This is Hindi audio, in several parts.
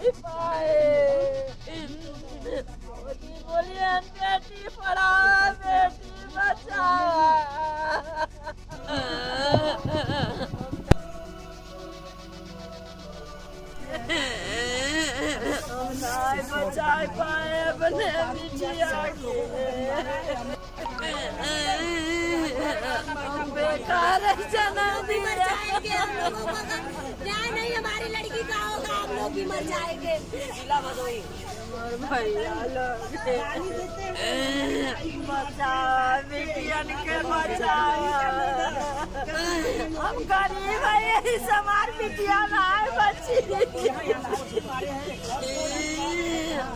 नहीं पाए। बोलिए बेटी पढ़ाओ बेटी बचाओ। हम नहीं बचा पाए अपने बिटिया के। बेकार जन्म दिया। न्याय नहीं हमारी लड़की का होगा, हम लोग भी मर जाएंगे। भैया लोग बचाओ बिटिया के बचाओ। हम गरीब है, हमार बिटिया नहीं बची।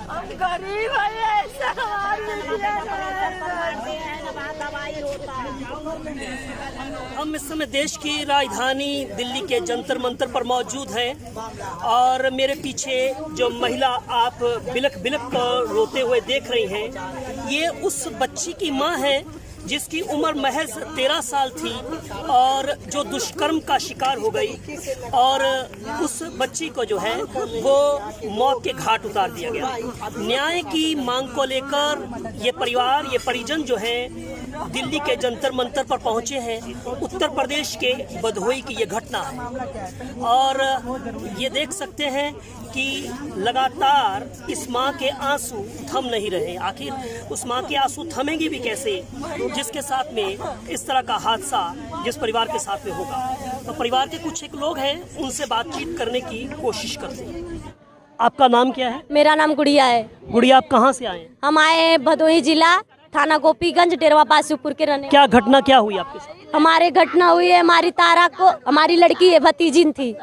हम गरीब है, हमार बिटिया हम इस समय देश की राजधानी दिल्ली के जंतर मंतर पर मौजूद हैं और मेरे पीछे जो महिला आप बिलख बिलख कर रोते हुए देख रही हैं, ये उस बच्ची की मां है जिसकी उम्र महज 13 साल थी और जो दुष्कर्म का शिकार हो गई और उस बच्ची को जो है वो मौत के घाट उतार दिया गया। न्याय की मांग को लेकर ये परिवार, ये परिजन जो हैं दिल्ली के जंतर मंतर पर पहुंचे हैं। उत्तर प्रदेश के भदोही की ये घटना है और ये देख सकते हैं कि लगातार इस माँ के आंसू थम नहीं रहे। आखिर उस माँ के आंसू थमेंगे भी कैसे जिसके साथ में इस तरह का हादसा जिस परिवार के साथ में होगा। तो परिवार के कुछ एक लोग हैं, उनसे बातचीत करने की कोशिश करते हैं। आपका नाम क्या है? मेरा नाम गुड़िया है। गुड़िया, आप कहाँ से आए हैं? हम आए भदोही जिला, थाना गोपीगंज, डेरवा बासुपुर के रहने। क्या घटना क्या हुई आपके साथ? हमारे घटना हुई है, हमारी तारा को, हमारी लड़की है, भतीजिन थी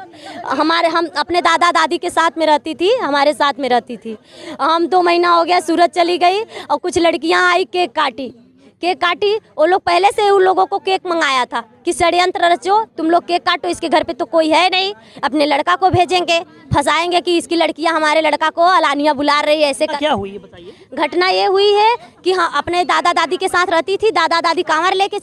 हमारे। हम अपने दादा दादी के साथ में रहती थी, हमारे साथ में रहती थी। हम 2 महीना हो गया सूरत चली गई और कुछ लड़कियां आई, केक काटी। वो लोग पहले से उन लोगों को केक मंगाया था कि षड्यंत्र रचो, तुम लोग केक काटो, इसके घर पे तो कोई है नहीं, अपने लड़का को भेजेंगे, फंसाएंगे कि इसकी लड़कियां हमारे लड़का को अलानिया बुला रही है। ऐसे क्या हुई है बताइए। घटना ये हुई है कि हाँ, अपने दादा दादी के साथ रहती थी। दादा दादी कांवर लेके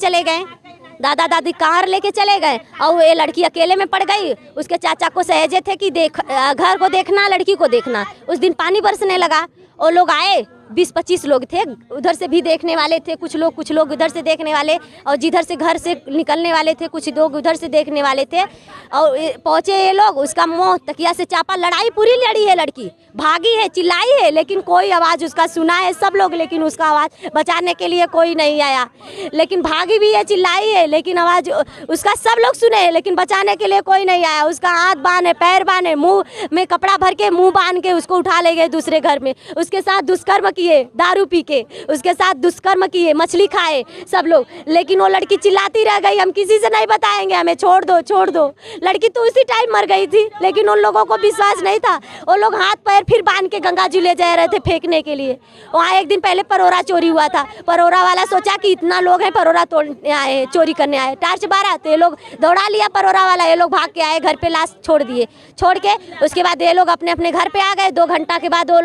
चले गए, और ये लड़की अकेले में पड़ गई। उसके चाचा को सहेजे थे कि घर को देखना, लड़की को देखना। उस दिन पानी बरसने लगा, वो लोग आए, 20-25 लोग थे, उधर से भी देखने वाले थे कुछ लोग उधर से देखने वाले, और जिधर से घर से निकलने वाले थे कुछ लोग उधर से देखने वाले थे। और पहुँचे ये लोग, उसका मुँह तकिया से चापा, लड़ाई पूरी लड़ी है, लड़की भागी है, चिल्लाई है, लेकिन कोई आवाज़ उसका सुना है सब लोग, लेकिन उसका आवाज़ बचाने के लिए कोई नहीं आया। लेकिन भागी भी है, चिल्लाई है, लेकिन आवाज़ उसका सब लोग सुने, लेकिन बचाने के लिए कोई नहीं आया। उसका हाथ बांधे, पैर बांधे, मुँह में कपड़ा भर के मुँह बांध के उसको उठा ले गए दूसरे घर में। उसके साथ दुष्कर्म किए, दारू पी के उसके साथ दुष्कर्म किए, मछली खाए सब लोग, लेकिन वो लड़की चिल्लाती रह गई, हम किसी से नहीं बताएंगे, हमें छोड़ दो, छोड़ दो। लड़की तो उसी टाइम मर गई थी, लेकिन उन लोगों को विश्वास नहीं था। वो लोग हाथ पैर फिर बांध के गंगा जी ले जा रहे थे फेंकने के लिए। वहाँ एक दिन पहले परोरा चोरी हुआ था, परोरा वाला सोचा कि इतना लोग हैं, परोरा तोड़ने आए, चोरी करने आए, टार्च बारा, तो ये लोग दौड़ा लिया परोरा वाला, ये लोग भाग के आए, घर पे लाश छोड़ दिए। छोड़ के उसके बाद ये लोग अपने अपने घर पे आ गए। 2 घंटा के बाद वो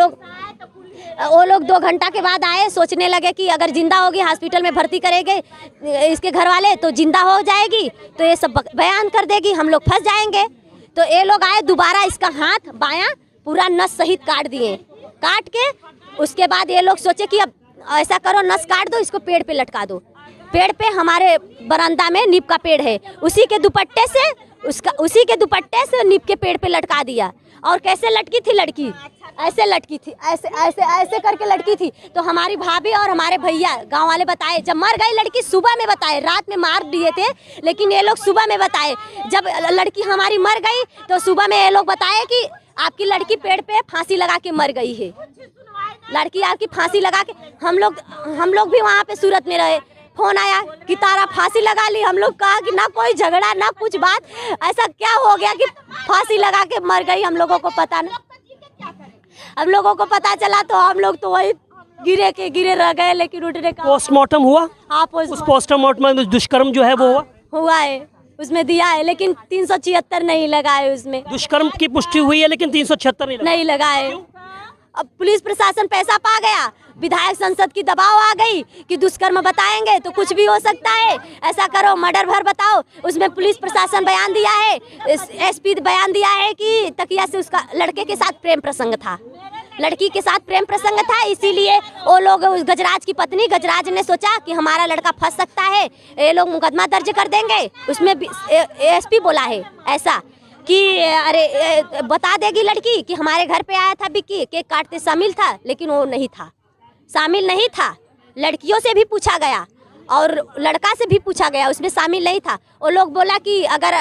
लोग 2 घंटा के बाद आए, सोचने लगे कि अगर जिंदा होगी हॉस्पिटल में भर्ती करेंगे इसके घर वाले तो जिंदा हो जाएगी, तो ये सब बयान कर देगी, हम लोग फंस जाएंगे। तो ये लोग आए, दोबारा इसका हाथ बायां पूरा नस सहित काट दिए। काट के उसके बाद ये लोग सोचे कि अब ऐसा करो, नस काट दो, इसको पेड़ पे लटका दो। पेड़ पे हमारे बरामदा में नीम का पेड़ है, उसी के दुपट्टे से नीम के पेड़ पे लटका दिया। और कैसे लटकी थी लड़की, ऐसे लटकी थी, ऐसे करके लटकी थी। तो हमारी भाभी और हमारे भैया गांव वाले बताए, जब मर गई लड़की सुबह में बताए, रात में मार दिए थे, लेकिन ये लोग सुबह में बताए। जब लड़की हमारी मर गई तो सुबह में ये लोग बताए कि आपकी लड़की पेड़ पे फांसी लगा के मर गई है। लड़की आपकी फांसी लगा के, हम लोग भी वहाँ पे सूरत में रहे, फोन आया कि तारा फांसी लगा ली। हम लोग कहा कि ना कोई झगड़ा ना कुछ बात, ऐसा क्या हो गया कि फांसी लगा के मर गई, हम लोगों को पता नहीं। हम लोगों को पता चला तो हम लोग तो वही गिरे रह गए, लेकिन उठने का। पोस्टमार्टम हुआ? हाँ, उस पोस्टमार्टम में दुष्कर्म जो है वो हुआ है, उसमें दिया है, लेकिन 376 नहीं लगा है उसमें। दुष्कर्म की पुष्टि हुई है लेकिन 376 नहीं लगा है। अब पुलिस प्रशासन पैसा पा गया, विधायक संसद की दबाव आ गई कि दुष्कर्म बताएंगे तो कुछ भी हो सकता है, ऐसा करो, मर्डर भर बताओ। उसमें पुलिस प्रशासन बयान दिया है, एसपी बयान दिया है कि तकिया से उसका लड़के के साथ प्रेम प्रसंग था, लड़की के साथ प्रेम प्रसंग था, इसीलिए वो लोग, उस गजराज की पत्नी गजराज ने सोचा कि हमारा लड़का फंस सकता है, ये लोग मुकदमा दर्ज कर देंगे। उसमें एसपी बोला है ऐसा कि अरे बता देगी लड़की कि हमारे घर पे आया था विक्की, केक काटते शामिल था, लेकिन वो नहीं था, शामिल नहीं था। लड़कियों से भी पूछा गया और लड़का से भी पूछा गया, उसमें शामिल नहीं था। वो लोग बोला कि अगर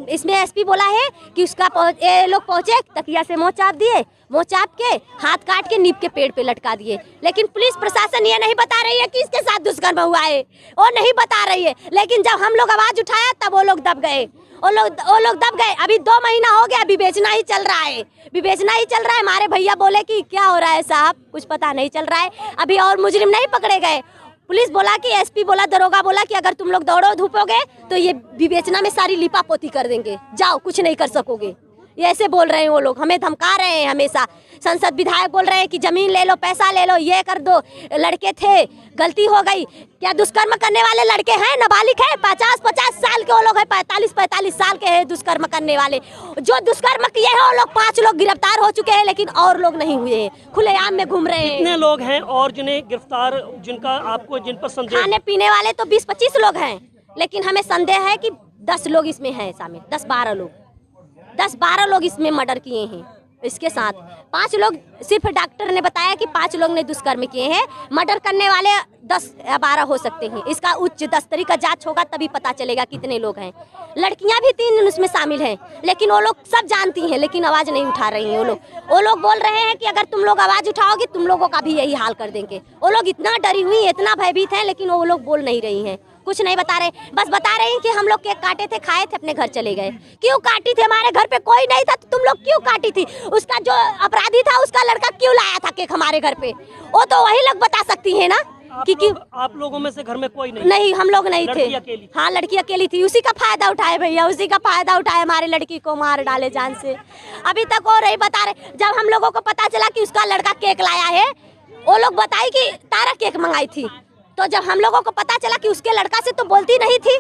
इसमें एसपी बोला है कि उसका ये लोग पहुँचे, तकिया से मुँह चाप दिए, मुँह चाप के हाथ काट के नीब के पेड़ पे लटका दिए। लेकिन पुलिस प्रशासन ये नहीं बता रही है कि इसके साथ दुष्कर्म हुआ है, वो नहीं बता रही है। लेकिन जब हम लोग आवाज़ उठाया तब वो लोग दब गए, वो लोग दब गए। अभी 2 महीना हो गया, विवेचना ही चल रहा है, विवेचना ही चल रहा है। हमारे भैया बोले कि क्या हो रहा है साहब, कुछ पता नहीं चल रहा है, अभी और मुजरिम नहीं पकड़े गए। पुलिस बोला कि एसपी बोला, दरोगा बोला कि अगर तुम लोग दौड़ो धूपोगे तो ये विवेचना में सारी लिपापोती कर देंगे, जाओ कुछ नहीं कर सकोगे। ये ऐसे बोल रहे हैं वो लोग, हमें धमका रहे हैं हमेशा। संसद विधायक बोल रहे हैं कि जमीन ले लो, पैसा ले लो, ये कर दो, लड़के थे, गलती हो गई। क्या दुष्कर्म करने वाले लड़के हैं, नाबालिग है, 50-50 साल के वो लोग हैं, 45-45 साल के हैं दुष्कर्म करने वाले। जो दुष्कर्म किए हैं वो लोग 5 लोग गिरफ्तार हो चुके हैं, लेकिन और लोग नहीं हुए हैं, खुलेआम में घूम रहे हैं। कितने लोग हैं और जिन्हें गिरफ्तार, जिनका आपको जिन पर संदेह? खाने पीने वाले तो 20-25 लोग हैं, लेकिन हमें संदेह है कि 10 लोग इसमें हैं शामिल, 10-12 लोग इसमें मर्डर किए हैं। इसके साथ 5 लोग, सिर्फ डॉक्टर ने बताया कि 5 लोग ने दुष्कर्म किए हैं, मर्डर करने वाले 10 या 12 हो सकते हैं। इसका उच्च दस्तरी का जांच होगा तभी पता चलेगा कितने लोग हैं। लड़कियां भी 3 उसमें शामिल हैं, लेकिन वो लोग सब जानती हैं, लेकिन आवाज़ नहीं उठा रही हैं। वो लोग बोल रहे हैं कि अगर तुम लोग आवाज़ उठाओगे तुम लोगों का भी यही हाल कर देंगे। वो लोग इतना डरी हुई, इतना भयभीत हैं, लेकिन वो लोग बोल नहीं रही हैं, कुछ नहीं बता रहे। बस बता रहे हैं कि हम लोग केक काटे थे, खाए थे, अपने घर चले गए। क्यों काटी थी? हमारे घर पे कोई नहीं था तो तुम लोग क्यों काटी थी? उसका जो अपराधी था उसका लड़का क्यों लाया था केक हमारे घर पे? वो तो वही लोग बता सकती है ना कि आप लोगों में से घर में कोई नहीं, हम लोग नहीं थे। हाँ, लड़की अकेली थी, उसी का फायदा उठाए भैया, उसी का फायदा उठाए, हमारे लड़की को मार डाले जान से। अभी तक वो नहीं बता रहे। जब हम लोगों को पता चला कि उसका लड़का केक लाया है, वो लोग बताई कि तारा केक मंगाई थी। तो जब हम लोगों को पता चला कि उसके लड़का से तो बोलती नहीं थी,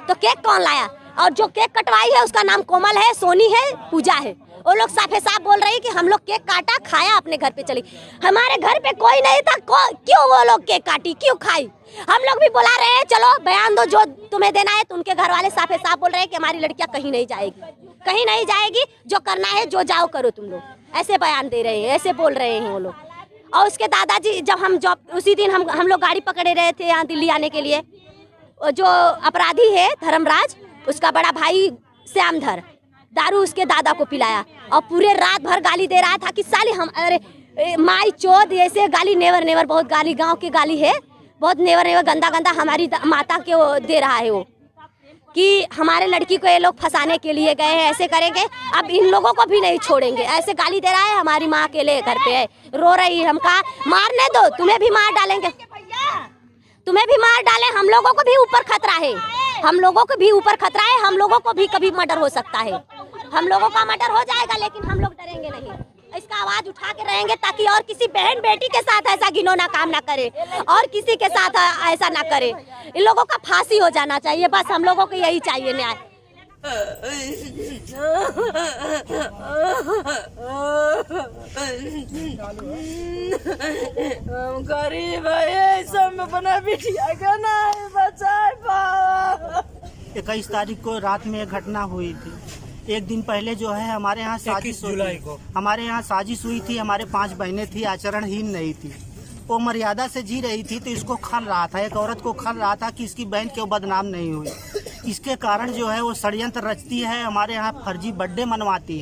तो केक कौन लाया? और जो केक कटवाई है उसका नाम कोमल है, सोनी है, पूजा है। वो लोग साफे साफ बोल रही कि हम लोग केक काटा, खाया, अपने घर पे चली। हमारे घर पे कोई नहीं था, क्यों वो लोग केक काटी, क्यों खाई? हम लोग भी बुला रहे हैं, चलो बयान दो जो तुम्हें देना है। तो उनके घर वाले साफे साफ बोल रहे हैं कि हमारी लड़कियां कहीं नहीं जाएगी, कहीं नहीं जाएगी, जो करना है जो जाओ करो तुम लोग, ऐसे बयान दे रहे हैं, ऐसे बोल रहे हैं वो लोग। और उसके दादाजी, जब हम उसी दिन हम लोग गाड़ी पकड़े रहे थे यहाँ दिल्ली आने के लिए, जो अपराधी है धर्मराज, उसका बड़ा भाई श्यामधर दारू उसके दादा को पिलाया और पूरे रात भर गाली दे रहा था कि साली हम, अरे माई चोद, ऐसे गाली, नेवर नेवर, बहुत गाली, गांव की गाली है, बहुत नेवर नेवर, गंदा गंदा हमारी माता के वो दे रहा है वो, कि हमारे लड़की को ये लोग फंसाने के लिए गए हैं, ऐसे करेंगे, अब इन लोगों को भी नहीं छोड़ेंगे, ऐसे गाली दे रहा है। हमारी माँ अकेले घर पे है, रो रही है। हम कहा मारने दो, तुम्हें भी मार डालेंगे, तुम्हें भी मार डालें, हम लोगों को भी ऊपर खतरा है, हम लोगों को भी ऊपर खतरा है, हम लोगों को भी कभी मर्डर हो सकता है, हम लोगों का मर्डर हो जाएगा, लेकिन हम लोग डरेंगे नहीं, इसका आवाज उठा के रहेंगे ताकि और किसी बहन बेटी के साथ ऐसा घिनौना काम ना करे, और किसी के साथ ऐसा ना करे। इन लोगों का फांसी हो जाना चाहिए, बस हम लोगों को यही चाहिए न्याय। हम गरीब है, सब में बना बिटिया का ना बचाए पा। 21 तारीख को रात में एक घटना हुई थी। एक दिन पहले जो है हमारे यहाँ साजिश हुई थी। हमारे 5 बहनें थी, आचरणहीन नहीं थी, वो मर्यादा से जी रही थी, तो इसको खल रहा था, एक औरत को खल रहा था कि इसकी बहन क्यों बदनाम नहीं हुई। इसके कारण जो है वो षड्यंत्र रचती है, हमारे यहाँ फर्जी बर्थडे मनवाती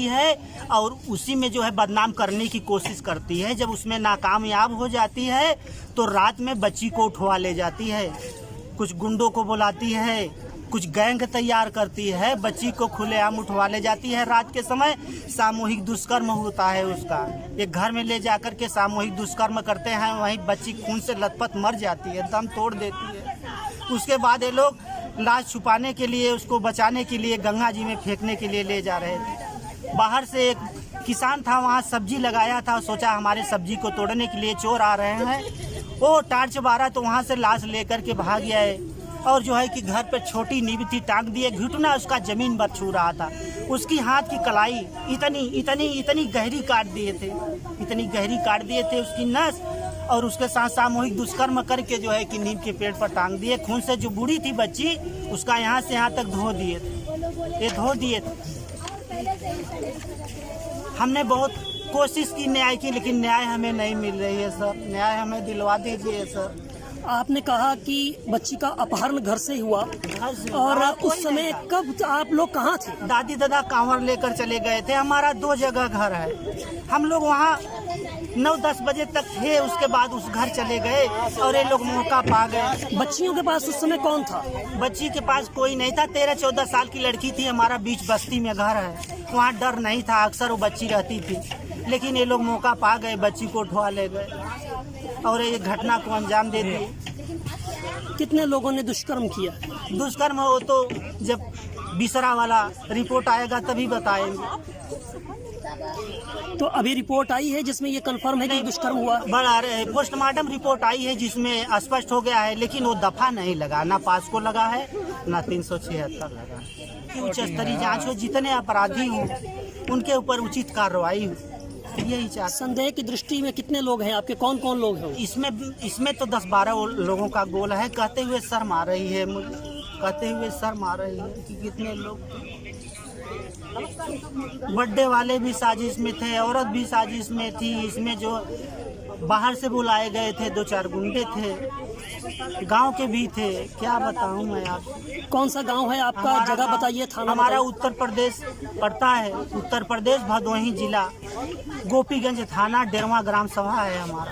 है और उसी में जो है बदनाम करने की कोशिश करती है। जब उसमें नाकामयाब हो जाती है तो रात में बच्ची को उठवा ले जाती है, कुछ गुंडों को बुलाती है, कुछ गैंग तैयार करती है, बच्ची को खुलेआम उठवा ले जाती है। रात के समय सामूहिक दुष्कर्म होता है उसका, एक घर में ले जाकर के सामूहिक दुष्कर्म करते हैं, वहीं बच्ची खून से लथपथ मर जाती है, दम तोड़ देती है। उसके बाद ये लोग लाश छुपाने के लिए, उसको बचाने के लिए गंगा जी में फेंकने के लिए ले जा रहे थे। बाहर से एक किसान था, वहाँ सब्जी लगाया था, सोचा हमारे सब्जी को तोड़ने के लिए चोर आ रहे हैं। वो टार्च मारा तो वहाँ से लाश लेकर के भाग गया है। और जो है कि घर पे छोटी नींव थी, टांग दिए, घुटना उसका जमीन पर छू रहा था। उसकी हाथ की कलाई इतनी गहरी काट दिए थे, इतनी गहरी काट दिए थे उसकी नस। और उसके साथ सामूहिक दुष्कर्म करके जो है कि नीम के पेड़ पर टांग दिए। खून से जो बूढ़ी थी बच्ची, उसका यहाँ से यहाँ तक धो दिए थे, ये धो दिए थे। हमने बहुत कोशिश की न्याय की, लेकिन न्याय हमें नहीं मिल रही है सर। न्याय हमें दिलवा दीजिए सर। आपने कहा कि बच्ची का अपहरण घर से हुआ, और उस समय कब आप लोग कहाँ थे? दादी दादा कांवर लेकर चले गए थे। हमारा 2 जगह घर है, हम लोग वहाँ 9-10 बजे तक थे। उसके बाद उस घर चले गए और ये लोग मौका पा गए। बच्चियों के पास उस समय कौन था? बच्ची के पास कोई नहीं था। 13-14 साल की लड़की थी। हमारा बीच बस्ती में घर है, वहाँ डर नहीं था, अक्सर वो बच्ची रहती थी। लेकिन ये लोग मौका पा गए, बच्ची को उठवा ले गए और ये घटना को अंजाम दे दिए। कितने लोगों ने दुष्कर्म किया? दुष्कर्म हो तो जब बिसरा वाला रिपोर्ट आएगा तभी बताएंगे। तो अभी रिपोर्ट आई है जिसमें ये कंफर्म है कि दुष्कर्म हुआ? बड़ा पोस्टमार्टम रिपोर्ट आई है जिसमें स्पष्ट हो गया है, लेकिन वो दफा नहीं लगा, ना पास्को लगा है, ना 376 लगा है। उच्च स्तरीय जांच हो, जितने अपराधी हों उनके ऊपर उचित कार्रवाई हो, यही चाहते। संदेह की दृष्टि में कितने लोग हैं आपके? कौन कौन लोग हैं? इसमें तो 10-12 लोगों का गोल है। कहते हुए शर्म आ रही है मुझे, कहते हुए शर्म आ रही है कि कितने लोग। बर्थडे वाले भी साजिश में थे, औरत भी साजिश में थी। इसमें जो बाहर से बुलाए गए थे 2-4 गुंडे थे, गांव के भी थे। क्या बताऊं मैं आपको। कौन सा गांव है आपका? जगह बताइए, थाना। हमारा उत्तर प्रदेश पड़ता है, उत्तर प्रदेश भदोही जिला, गोपीगंज थाना, डेरवा ग्राम सभा है हमारा।